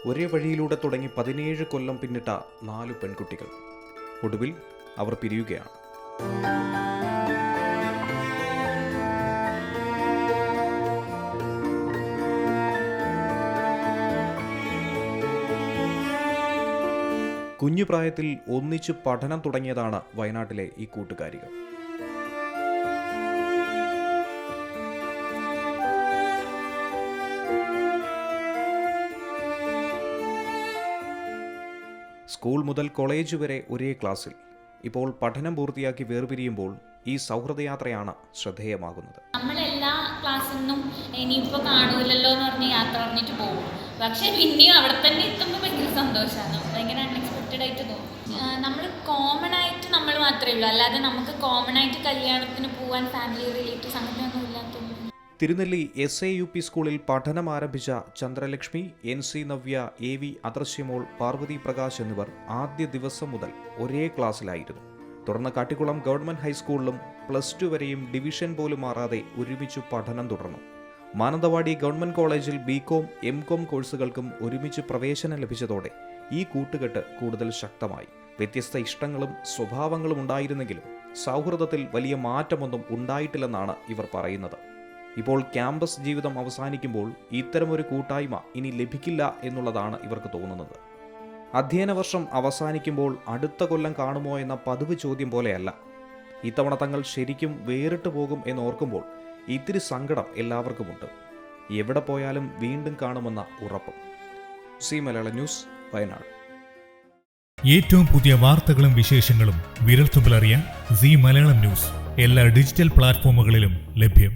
ഒരേ വഴിയിലൂടെ തുടങ്ങി 17 കൊല്ലം പിന്നിട്ട 4 പെൺകുട്ടികൾ. ഒടുവിൽ അവർ പിരിയുകയാണ്. കുഞ്ഞു പ്രായത്തിൽ ഒന്നിച്ച് പഠനം തുടങ്ങിയതാണ് വയനാട്ടിലെ ഈ കൂട്ടുകാരികൾ. സ്കൂൾ മുതൽ കോളേജ് വരെ ഒരേ ക്ലാസ്സിൽ. ഇപ്പോൾ പഠനം പൂർത്തിയാക്കി വേർപിരിയുമ്പോൾ ഈ സൗഹൃദയാത്രയാണ് ശ്രദ്ധേയമാകുന്നത്. നമ്മളെല്ലാ ക്ലാസ്സിൽ നിന്നും ഇനിയിപ്പോൾ കാണൂലല്ലോ എന്ന് പറഞ്ഞ് യാത്ര പറഞ്ഞിട്ട് പോകും. പക്ഷെ പിന്നെയും അവിടെ തന്നെ എത്തുമ്പോൾ ഭയങ്കര സന്തോഷമാണ്, ഭയങ്കര അൺഎക്സ്പെക്റ്റഡ് ആയിട്ട് തോന്നും. നമ്മൾ കോമൺ ആയിട്ട് നമ്മൾ മാത്രമേ ഉള്ളൂ, അല്ലാതെ നമുക്ക് കോമൺ ആയിട്ട് കല്യാണത്തിന് പോകാൻ ഫാമിലി റിലേറ്റീവ്സ് അങ്ങനെയൊന്നും ഇല്ലാത്തതുകൊണ്ട്. തിരുനെല്ലി SAUP സ്കൂളിൽ പഠനം ആരംഭിച്ച ചന്ദ്രലക്ഷ്മി, NC നവ്യ, AV അദർശ്യമോൾ, പാർവതി പ്രകാശ് എന്നിവർ ആദ്യ ദിവസം മുതൽ ഒരേ ക്ലാസ്സിലായിരുന്നു. തുടർന്ന് കാട്ടിക്കുളം ഗവൺമെന്റ് ഹൈസ്കൂളിലും +2 വരെയും ഡിവിഷൻ പോലും മാറാതെ ഒരുമിച്ച് പഠനം തുടർന്നു. മാനന്തവാടി ഗവൺമെന്റ് കോളേജിൽ BCom, MCom കോഴ്സുകൾക്കും ഒരുമിച്ച് പ്രവേശനം ലഭിച്ചതോടെ ഈ കൂട്ടുകെട്ട് കൂടുതൽ ശക്തമായി. വ്യത്യസ്ത ഇഷ്ടങ്ങളും സ്വഭാവങ്ങളും ഉണ്ടായിരുന്നെങ്കിലും സൗഹൃദത്തിൽ വലിയ മാറ്റമൊന്നും ഉണ്ടായിട്ടില്ലെന്നാണ് ഇവർ പറയുന്നത്. ഇപ്പോൾ ക്യാമ്പസ് ജീവിതം അവസാനിക്കുമ്പോൾ ഇത്തരമൊരു കൂട്ടായ്മ ഇനി ലഭിക്കില്ല എന്നുള്ളതാണ് ഇവർക്ക് തോന്നുന്നത്. അധ്യയന വർഷം അവസാനിക്കുമ്പോൾ അടുത്ത കൊല്ലം കാണുമോ എന്ന പതിവ് ചോദ്യം പോലെയല്ല. ഇത്തവണ തങ്ങൾ ശരിക്കും വേറിട്ട് പോകും എന്നോർക്കുമ്പോൾ ഇത്തിരി സങ്കടം എല്ലാവർക്കുമുണ്ട്. എവിടെ പോയാലും വീണ്ടും കാണുമെന്ന ഉറപ്പും. C Malayalam news, Wayanad. ഏറ്റവും പുതിയ വാർത്തകളും വിശേഷങ്ങളും വിരൽത്തുമ്പിലറിയാൻ സി മലയാളം ന്യൂസ് എല്ലാ ഡിജിറ്റൽ പ്ലാറ്റ്ഫോമുകളിലും ലഭ്യം.